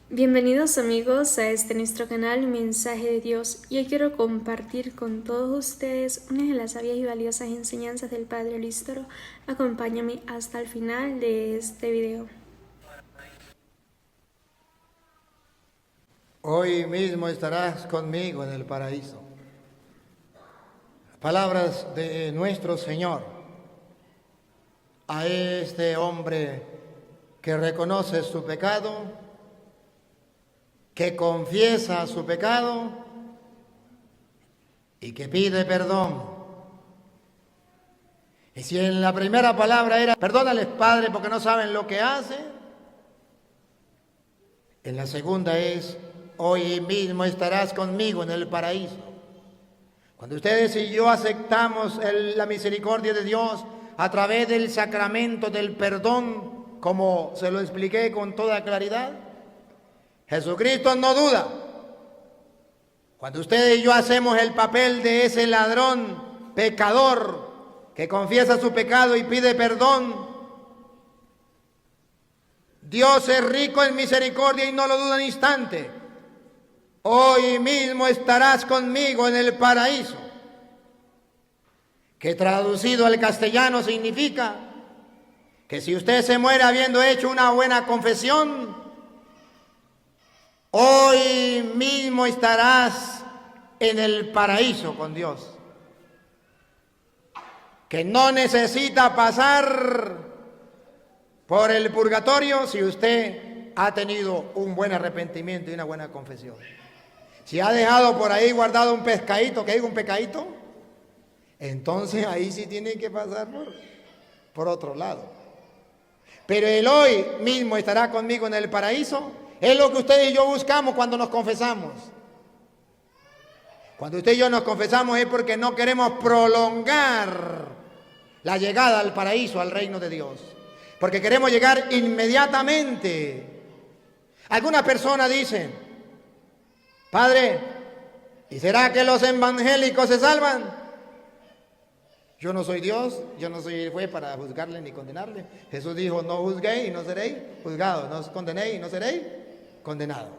Bienvenidos amigos a este nuestro canal Mensaje de Dios. Y hoy quiero compartir con todos ustedes una de las sabias y valiosas enseñanzas del Padre Luis Toro. Acompáñame hasta el final de este video. Hoy mismo estarás conmigo en el paraíso. Palabras de nuestro Señor a este hombre que reconoce su pecado, que confiesa su pecado y que pide perdón. Y si en la primera palabra era, perdónales, Padre, porque no saben lo que hacen, en la segunda es, hoy mismo estarás conmigo en el paraíso. Cuando ustedes y yo aceptamos la misericordia de Dios a través del sacramento del perdón, como se lo expliqué con toda claridad, Jesucristo no duda. Cuando ustedes y yo hacemos el papel de ese ladrón, pecador, que confiesa su pecado y pide perdón, Dios es rico en misericordia y no lo duda un instante. Hoy mismo estarás conmigo en el paraíso, que traducido al castellano significa que si usted se muere habiendo hecho una buena confesión, hoy mismo estarás en el paraíso con Dios, que no necesita pasar por el purgatorio si usted ha tenido un buen arrepentimiento y una buena confesión. Si ha dejado por ahí guardado un pescadito, que diga un pecadito, entonces ahí sí tiene que pasar por otro lado. Pero el hoy mismo estará conmigo en el paraíso es lo que usted y yo buscamos cuando nos confesamos. Cuando usted y yo nos confesamos es porque no queremos prolongar la llegada al paraíso, al reino de Dios. Porque queremos llegar inmediatamente. Algunas personas dicen, Padre, ¿y será que los evangélicos se salvan? Yo no soy Dios, yo no soy el juez para juzgarle ni condenarle. Jesús dijo, no juzguéis y no seréis juzgados, no os condenéis y no seréis condenados.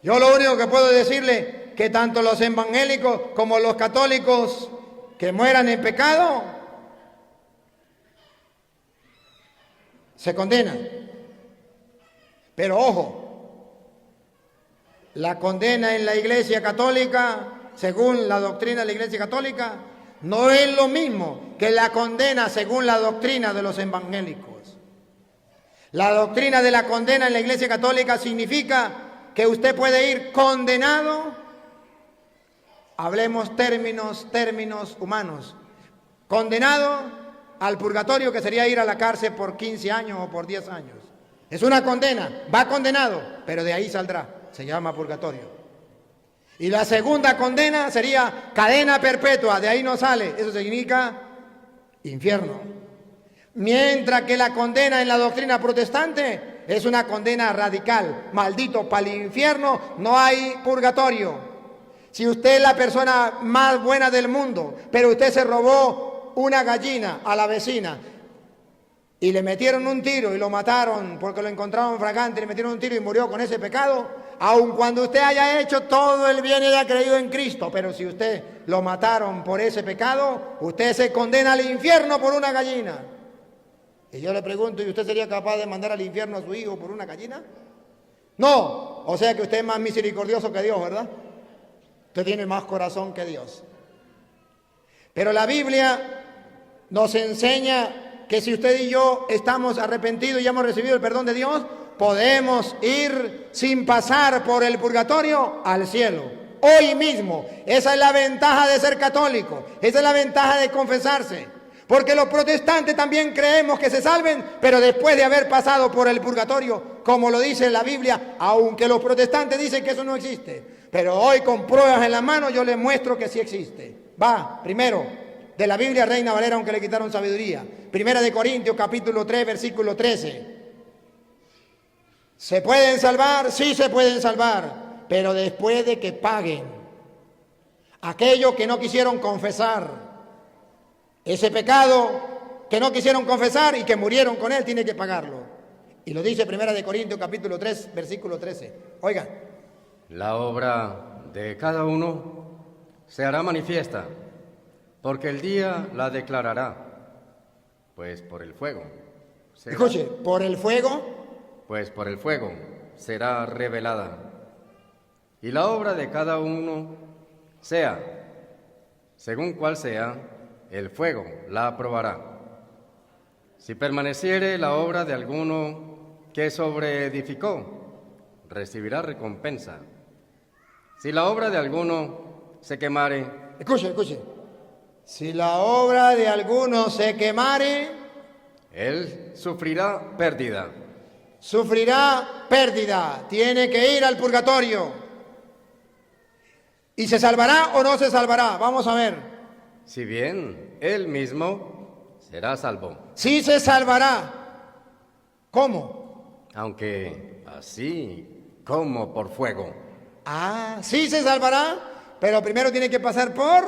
Yo lo único que puedo decirle que tanto los evangélicos como los católicos que mueran en pecado se condenan. Pero ojo, la condena en la Iglesia Católica, según la doctrina de la Iglesia Católica, no es lo mismo que la condena según la doctrina de los evangélicos. La doctrina de la condena en la Iglesia Católica significa que usted puede ir condenado, hablemos términos humanos, condenado al purgatorio, que sería ir a la cárcel por 15 años o por 10 años. Es una condena, va condenado, pero de ahí saldrá, se llama purgatorio. Y la segunda condena sería cadena perpetua, de ahí no sale, eso significa infierno. Mientras que la condena en la doctrina protestante es una condena radical, maldito para el infierno, no hay purgatorio. Si usted es la persona más buena del mundo, pero usted se robó una gallina a la vecina y le metieron un tiro y lo mataron porque lo encontraron fragante, le metieron un tiro y murió con ese pecado, aun cuando usted haya hecho todo el bien y haya creído en Cristo, pero si usted lo mataron por ese pecado, usted se condena al infierno por una gallina. Y yo le pregunto, ¿y usted sería capaz de mandar al infierno a su hijo por una gallina? No, o sea que usted es más misericordioso que Dios, ¿verdad? Usted tiene más corazón que Dios. Pero la Biblia nos enseña que si usted y yo estamos arrepentidos y hemos recibido el perdón de Dios, podemos ir sin pasar por el purgatorio al cielo. Hoy mismo. Esa es la ventaja de ser católico. Esa es la ventaja de confesarse. Porque los protestantes también creemos que se salven, pero después de haber pasado por el purgatorio, como lo dice la Biblia, aunque los protestantes dicen que eso no existe. Pero hoy con pruebas en la mano yo les muestro que sí existe. Va, primero, de la Biblia Reina Valera, aunque le quitaron sabiduría. Primera de Corintios, capítulo 3, versículo 13. ¿Se pueden salvar? Sí se pueden salvar, pero después de que paguen. Aquellos que no quisieron confesar ese pecado, que no quisieron confesar y que murieron con él, tiene que pagarlo. Y lo dice 1 de Corintios capítulo 3, versículo 13. Oigan. La obra de cada uno se hará manifiesta, porque el día la declarará, pues por el fuego. Escuche, ¿por el fuego? Pues por el fuego será revelada. Y la obra de cada uno sea, según cual sea, el fuego la aprobará. Si permaneciere la obra de alguno que sobreedificó, recibirá recompensa. Si la obra de alguno se quemare... Escuche. Si la obra de alguno se quemare... Él sufrirá pérdida. Sufrirá pérdida. Tiene que ir al purgatorio. ¿Y se salvará o no se salvará? Vamos a ver. Si bien él mismo será salvo. Sí se salvará. ¿Cómo? Aunque así como por fuego. Sí se salvará, pero primero tiene que pasar por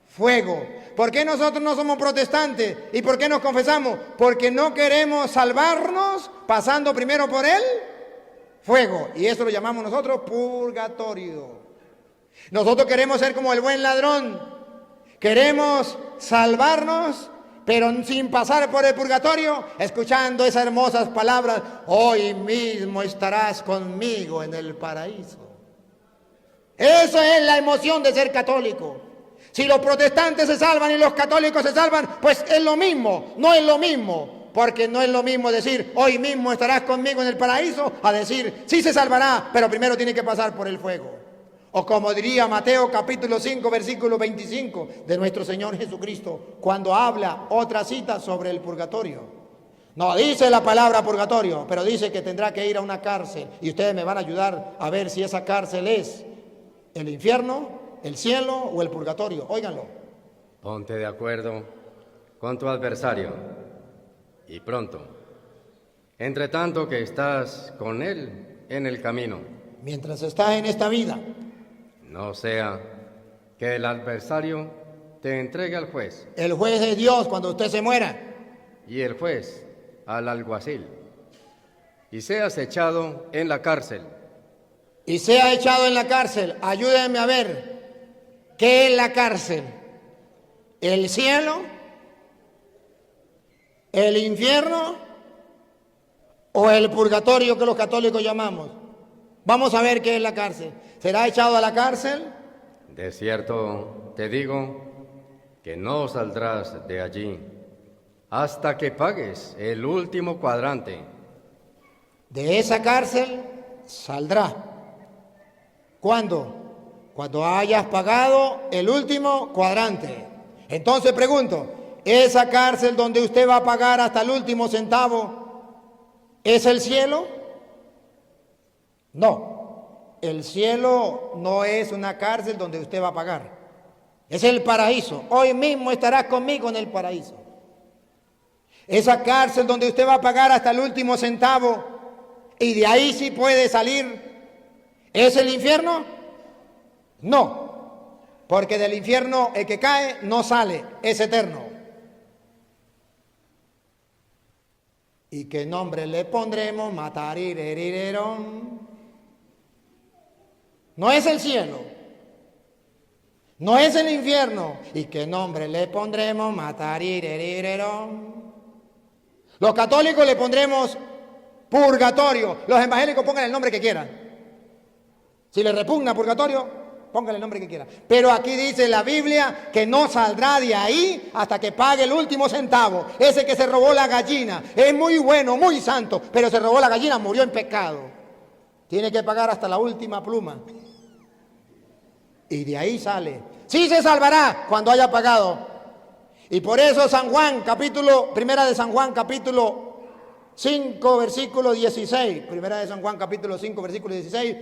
fuego. ¿Por qué nosotros no somos protestantes? ¿Y por qué nos confesamos? Porque no queremos salvarnos pasando primero por el fuego. Y eso lo llamamos nosotros purgatorio. Nosotros queremos ser como el buen ladrón. Queremos salvarnos, pero sin pasar por el purgatorio, escuchando esas hermosas palabras: hoy mismo estarás conmigo en el paraíso. Eso es la emoción de ser católico. Si los protestantes se salvan y los católicos se salvan, pues es lo mismo. No es lo mismo, porque no es lo mismo decir hoy mismo estarás conmigo en el paraíso, a decir sí se salvará, pero primero tiene que pasar por el fuego. O como diría Mateo capítulo 5 versículo 25 de nuestro Señor Jesucristo, cuando habla otra cita sobre el purgatorio. No dice la palabra purgatorio, pero dice que tendrá que ir a una cárcel, y ustedes me van a ayudar a ver si esa cárcel es el infierno, el cielo o el purgatorio. Óiganlo. Ponte de acuerdo con tu adversario, y pronto, entre tanto que estás con él en el camino. Mientras estás en esta vida. No sea que el adversario te entregue al juez. El juez es Dios cuando usted se muera. Y el juez al alguacil. Y seas echado en la cárcel. Y sea echado en la cárcel. Ayúdenme a ver, ¿qué es la cárcel? ¿El cielo? ¿El infierno? ¿O el purgatorio que los católicos llamamos? Vamos a ver qué es la cárcel. ¿Será echado a la cárcel? De cierto te digo que no saldrás de allí hasta que pagues el último cuadrante. De esa cárcel saldrá. ¿Cuándo? Cuando hayas pagado el último cuadrante. Entonces pregunto, ¿esa cárcel donde usted va a pagar hasta el último centavo es el cielo? No, el cielo no es una cárcel donde usted va a pagar. Es el paraíso. Hoy mismo estarás conmigo en el paraíso. Esa cárcel donde usted va a pagar hasta el último centavo y de ahí sí puede salir, ¿es el infierno? No, porque del infierno el que cae no sale, es eterno. ¿Y qué nombre le pondremos? Matarirerirerón. No es el cielo, no es el infierno. ¿Y qué nombre le pondremos? Matarirerirerón. Los católicos le pondremos purgatorio. Los evangélicos pongan el nombre que quieran. Si les repugna purgatorio, pónganle el nombre que quieran. Pero aquí dice la Biblia que no saldrá de ahí hasta que pague el último centavo. Ese que se robó la gallina es muy bueno, muy santo, pero se robó la gallina, murió en pecado. Tiene que pagar hasta la última pluma. Y de ahí sale. Sí se salvará cuando haya pagado. Y por eso primera de San Juan, capítulo 5, versículo 16. Primera de San Juan, capítulo 5, versículo 16.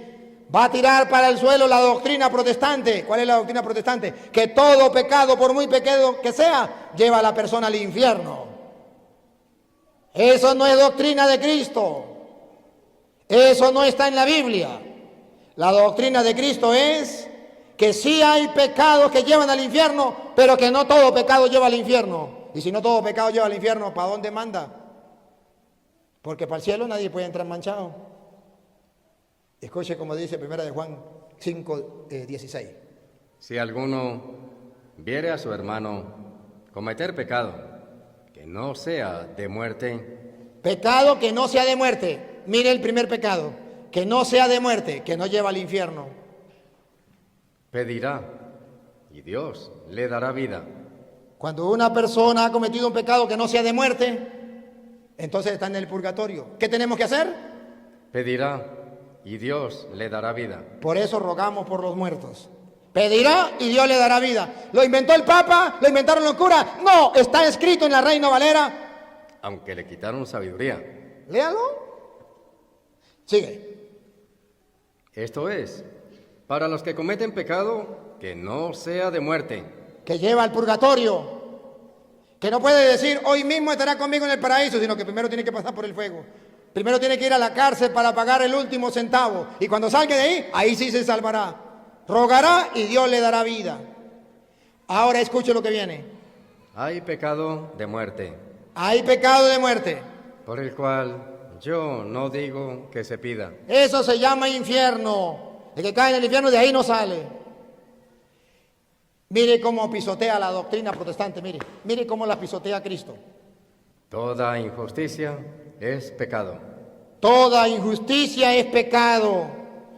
Va a tirar para el suelo la doctrina protestante. ¿Cuál es la doctrina protestante? Que todo pecado, por muy pequeño que sea, lleva a la persona al infierno. Eso no es doctrina de Cristo. Eso no está en la Biblia. La doctrina de Cristo es que sí hay pecados que llevan al infierno, pero que no todo pecado lleva al infierno. Y si no todo pecado lleva al infierno, ¿para dónde manda? Porque para el cielo nadie puede entrar manchado. Escuche como dice 1 de Juan 5, 16. Si alguno viere a su hermano cometer pecado que no sea de muerte, Pecado que no sea de muerte. Mire el primer pecado. Que no sea de muerte, que no lleva al infierno. pedirá y Dios le dará vida. Cuando una persona ha cometido un pecado que no sea de muerte, entonces está en el purgatorio. ¿Qué tenemos que hacer? Pedirá y Dios le dará vida. Por eso rogamos por los muertos. Pedirá y Dios le dará vida. ¿Lo inventó el Papa? ¿Lo inventaron los curas? No, está escrito en la Reina Valera. Aunque le quitaron sabiduría. Léalo. Sigue. Esto es, para los que cometen pecado que no sea de muerte, Que lleva al purgatorio. Que no puede decir, hoy mismo estará conmigo en el paraíso, sino que primero tiene que pasar por el fuego. Primero tiene que ir a la cárcel para pagar el último centavo. Y cuando salga de ahí, ahí sí se salvará. Rogará y Dios le dará vida. Ahora escuche lo que viene. hay pecado de muerte, Hay pecado de muerte. por el cual yo no digo que se pida. Eso se llama infierno. El que cae en el infierno de ahí no sale. Mire cómo pisotea la doctrina protestante. Mire cómo la pisotea Cristo. Toda injusticia es pecado. Toda injusticia es pecado.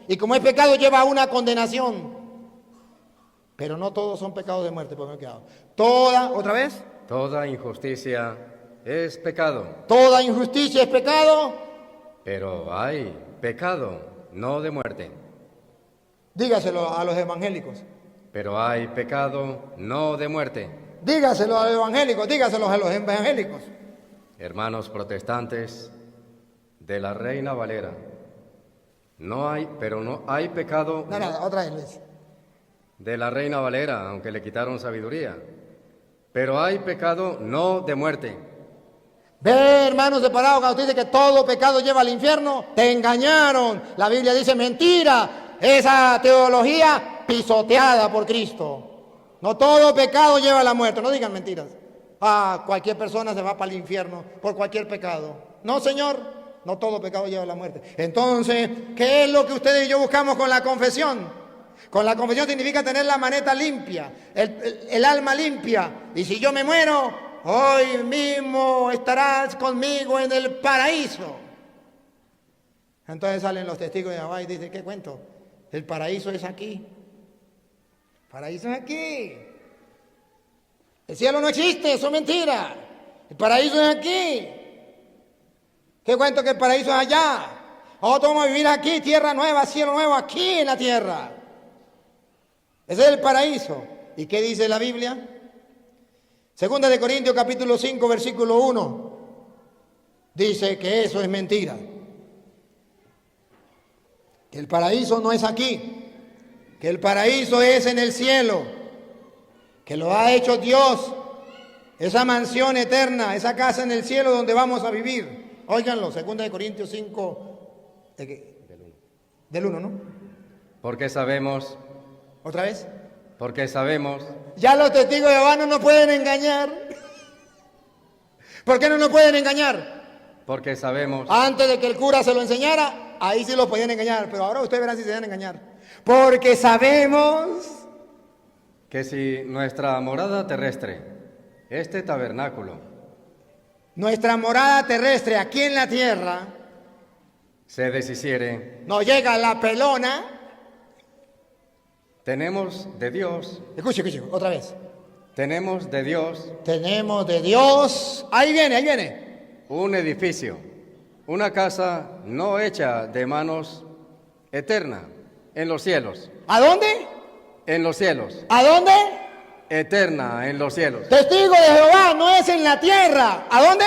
Y como es pecado lleva a una condenación. Pero no todos son pecados de muerte, porque me he quedado. ¿Otra vez? Toda injusticia es pecado, Toda injusticia es pecado. pero hay pecado no de muerte. Dígaselo a los evangélicos. Pero hay pecado no de muerte. Dígaselo a los evangélicos, dígaselo a los evangélicos. Hermanos protestantes de la Reina Valera, no hay pecado No, otra vez, Luis. de la Reina Valera, aunque le quitaron sabiduría. Pero hay pecado no de muerte. Ve, hermanos separados, cuando usted dice que todo pecado lleva al infierno, te engañaron. La Biblia dice mentira. Esa teología pisoteada por Cristo. No todo pecado lleva a la muerte. No digan mentiras. Cualquier persona se va para el infierno por cualquier pecado. No, Señor, no todo pecado lleva a la muerte. Entonces, ¿qué es lo que ustedes y yo buscamos con la confesión? Con la confesión significa tener la maneta limpia, el alma limpia. Y si yo me muero, hoy mismo estarás conmigo en el paraíso. Entonces salen los testigos de Jehová y dicen, ¿qué cuento? El paraíso es aquí. El paraíso es aquí. El cielo no existe, eso es mentira. El paraíso es aquí. ¿Qué cuento que el paraíso es allá? Nosotros vamos a vivir aquí, tierra nueva, cielo nuevo, aquí en la tierra. Ese es el paraíso. ¿Y qué dice la Biblia? Segunda de Corintios capítulo 5, versículo 1. Dice que eso es mentira. Que el paraíso no es aquí. Que el paraíso es en el cielo. Que lo ha hecho Dios. Esa mansión eterna, esa casa en el cielo donde vamos a vivir. Óiganlo, segunda de Corintios 5, del 1, ¿no? Porque sabemos, ¿Otra vez? porque sabemos, Ya los testigos de Jehová no nos pueden engañar. ¿Por qué no nos pueden engañar? porque sabemos Antes de que el cura se lo enseñara, ahí sí lo podían engañar, pero ahora ustedes verán si se dejan engañar. Porque sabemos que si nuestra morada terrestre, este tabernáculo, nuestra morada terrestre aquí en la tierra, se deshiciere, nos llega la pelona. tenemos de Dios, Escuche, otra vez. tenemos de Dios Tenemos de Dios. Ahí viene. un edificio, una casa no hecha de manos, eterna, en los cielos, ¿A dónde? en los cielos, ¿A dónde? eterna en los cielos. Testigo de Jehová no es en la tierra. ¿A dónde?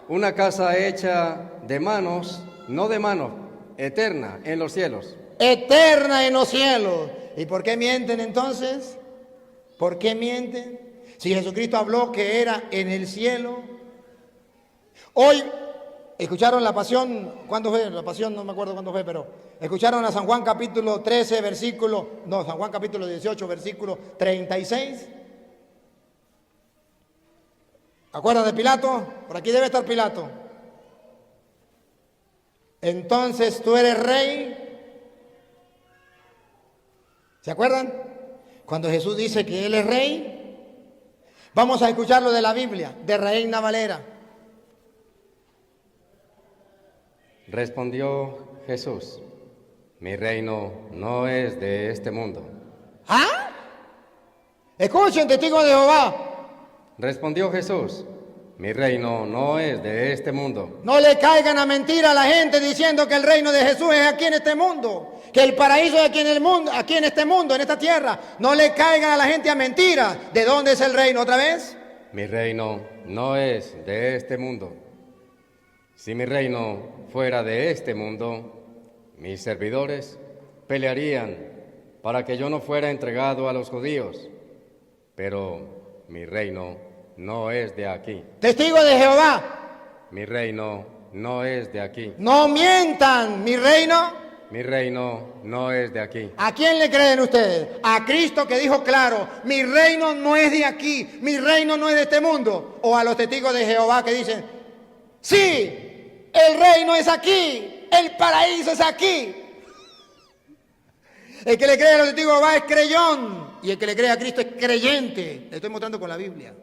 Una casa hecha de manos, no de manos, eterna en los cielos. Eterna en los cielos. ¿Y por qué mienten entonces? ¿Por qué mienten? Si Jesucristo habló que era en el cielo. Hoy, ¿escucharon la pasión? ¿Cuándo fue? La pasión no me acuerdo cuándo fue, pero ¿escucharon a San Juan capítulo 13, San Juan capítulo 18, versículo 36? ¿Acuerdan de Pilato? Por aquí debe estar Pilato. Entonces tú eres rey. ¿Se acuerdan? Cuando Jesús dice que Él es rey, vamos a escucharlo de la Biblia, de Reina Valera. Respondió Jesús: mi reino no es de este mundo. ¿Ah? Escuchen, testigos de Jehová. Respondió Jesús: mi reino no es de este mundo. No le caigan a mentir a la gente diciendo que el reino de Jesús es aquí en este mundo, que el paraíso es aquí en el mundo, aquí en este mundo, en esta tierra. No le caigan a la gente a mentiras. ¿De dónde es el reino otra vez? Mi reino no es de este mundo. Si mi reino fuera de este mundo, mis servidores pelearían para que yo no fuera entregado a los judíos. Pero mi reino no es de aquí. Testigo de Jehová. Mi reino no es de aquí. No mientan, mi reino. Mi reino no es de aquí. ¿A quién le creen ustedes? A Cristo, que dijo claro, mi reino no es de aquí, mi reino no es de este mundo. O a los testigos de Jehová que dicen, sí, el reino es aquí, el paraíso es aquí. El que le cree a los testigos de Jehová es creyón, y el que le cree a Cristo es creyente. Le estoy mostrando con la Biblia.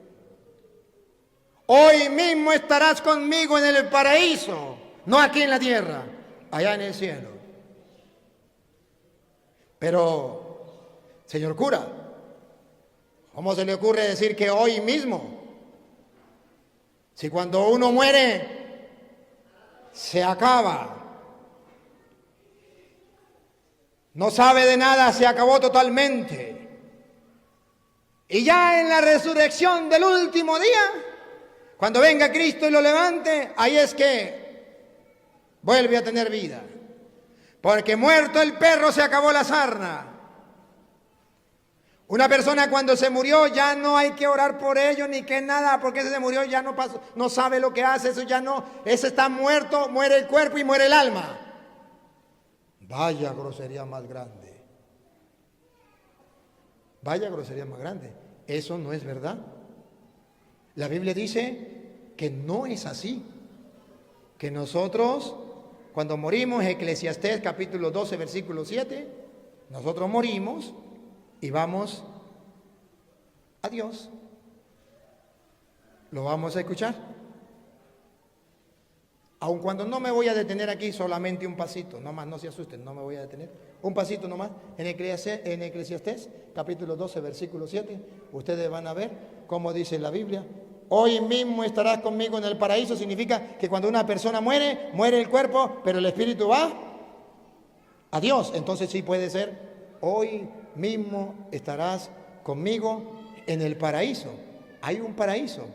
Hoy mismo estarás conmigo en el paraíso, no aquí en la tierra, allá en el cielo. Pero, señor cura, ¿cómo se le ocurre decir que hoy mismo? Si cuando uno muere, se acaba. No sabe de nada, se acabó totalmente. Y ya en la resurrección del último día, cuando venga Cristo y lo levante, ahí es que vuelve a tener vida. Porque muerto el perro se acabó la sarna. Una persona cuando se murió ya no hay que orar por ello ni que nada, porque ese se murió ya no pasó, no sabe lo que hace, eso ya no, ese está muerto, muere el cuerpo y muere el alma. Vaya grosería más grande. Vaya grosería más grande. Eso no es verdad. La Biblia dice que no es así. Que nosotros, cuando morimos, Eclesiastés capítulo 12, versículo 7, nosotros morimos y vamos a Dios. Lo vamos a escuchar. Aun cuando no me voy a detener aquí, solamente un pasito, no más, no se asusten, no me voy a detener. Un pasito nomás, en Eclesiastés, capítulo 12, versículo 7, ustedes van a ver cómo dice la Biblia. Hoy mismo estarás conmigo en el paraíso, significa que cuando una persona muere, muere el cuerpo, pero el espíritu va a Dios. Entonces sí puede ser, hoy mismo estarás conmigo en el paraíso. Hay un paraíso.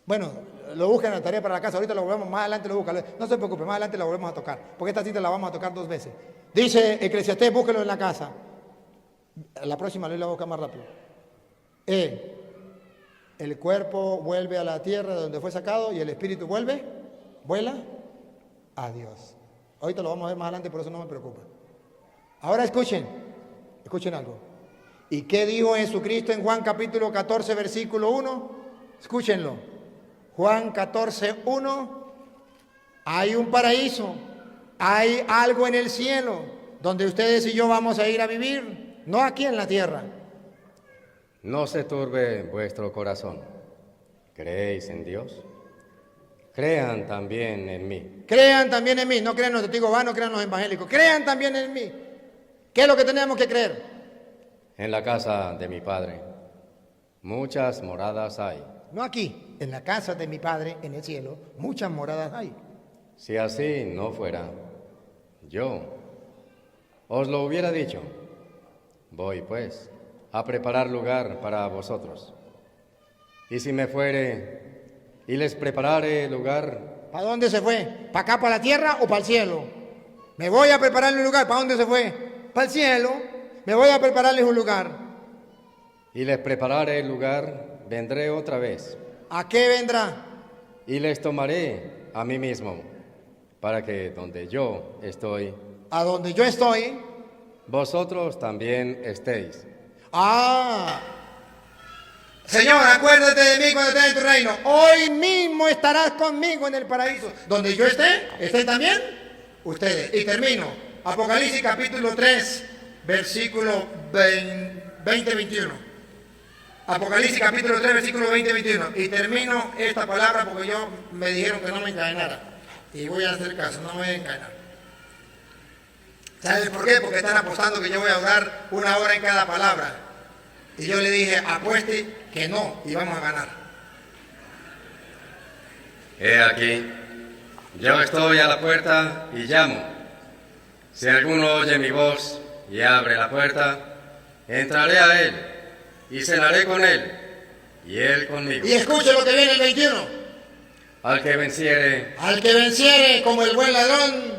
Bueno, lo buscan en la tarea para la casa, ahorita lo volvemos, más adelante lo buscan. No se preocupe, más adelante la volvemos a tocar, porque esta cita la vamos a tocar 2 veces. Dice Eclesiastés, búsquelo en la casa. La próxima lo voy a buscar más rápido. El cuerpo vuelve a la tierra de donde fue sacado y el espíritu vuela a Dios. Ahorita lo vamos a ver más adelante, por eso no me preocupa. Ahora escuchen algo. ¿Y qué dijo Jesucristo en Juan capítulo 14, versículo 1? Escúchenlo. Juan 14, 1. Hay un paraíso, hay algo en el cielo, donde ustedes y yo vamos a ir a vivir, no aquí en la tierra. No se turbe vuestro corazón. ¿Creéis en Dios? Crean también en mí. Crean también en mí. No crean los testigos vanos, no crean los evangélicos. Crean también en mí. ¿Qué es lo que tenemos que creer? En la casa de mi Padre muchas moradas hay. No aquí, en la casa de mi Padre, en el cielo, muchas moradas hay. Si así no fuera, yo os lo hubiera dicho. Voy, pues, a preparar lugar para vosotros. Y si me fuere y les preparare lugar... ¿Para dónde se fue? ¿Para acá, para la tierra o para el cielo? Me voy a prepararle un lugar. ¿Para dónde se fue? Para el cielo. Me voy a prepararles un lugar. Y les preparare el lugar, vendré otra vez. ¿A qué vendrá? Y les tomaré a mí mismo, para que donde yo estoy... A donde yo estoy... Vosotros también estéis. Ah, Señor, acuérdate de mí cuando estés en tu reino. Hoy mismo estarás conmigo en el paraíso. Donde yo esté, ¿estén también ustedes? Y termino. Apocalipsis capítulo 3, versículo 20-21. Apocalipsis capítulo 3, versículo 20-21. Y termino esta palabra porque me dijeron que no me encadenara. Y voy a hacer caso, no me voy a encadenar. ¿Sabes por qué? Porque están apostando que yo voy a hablar 1 hora en cada palabra. Y yo le dije, apueste que no, y vamos a ganar. He aquí, yo estoy a la puerta y llamo. Si alguno oye mi voz y abre la puerta, entraré a él y cenaré con él y él conmigo. Y escuche lo que viene el 21. Al que venciere como el buen ladrón,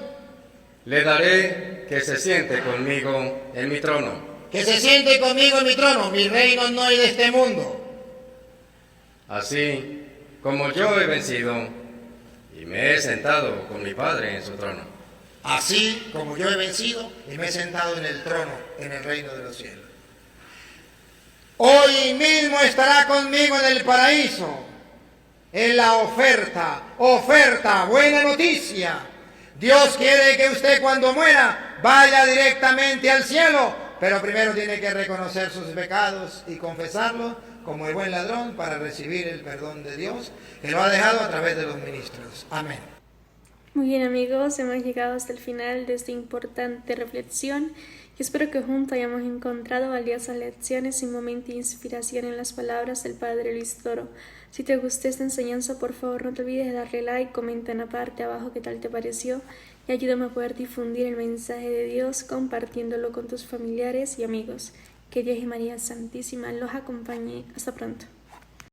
le daré que se siente conmigo en mi trono. que se siente conmigo en mi trono. Mi reino no es de este mundo. Así como yo he vencido y me he sentado con mi Padre en su trono. Así como yo he vencido y me he sentado en el trono, en el reino de los cielos. Hoy mismo estará conmigo en el paraíso, en la oferta, buena noticia. Dios quiere que usted cuando muera vaya directamente al cielo, pero primero tiene que reconocer sus pecados y confesarlos como el buen ladrón para recibir el perdón de Dios, que lo ha dejado a través de los ministros. Amén. Muy bien, amigos, hemos llegado hasta el final de esta importante reflexión y espero que juntos hayamos encontrado valiosas lecciones y momentos de inspiración en las palabras del Padre Luis Toro. Si te gustó esta enseñanza, por favor no te olvides de darle like, comenta en la parte de abajo qué tal te pareció y ayúdame a poder difundir el mensaje de Dios compartiéndolo con tus familiares y amigos. Que Dios y María Santísima los acompañe. Hasta pronto.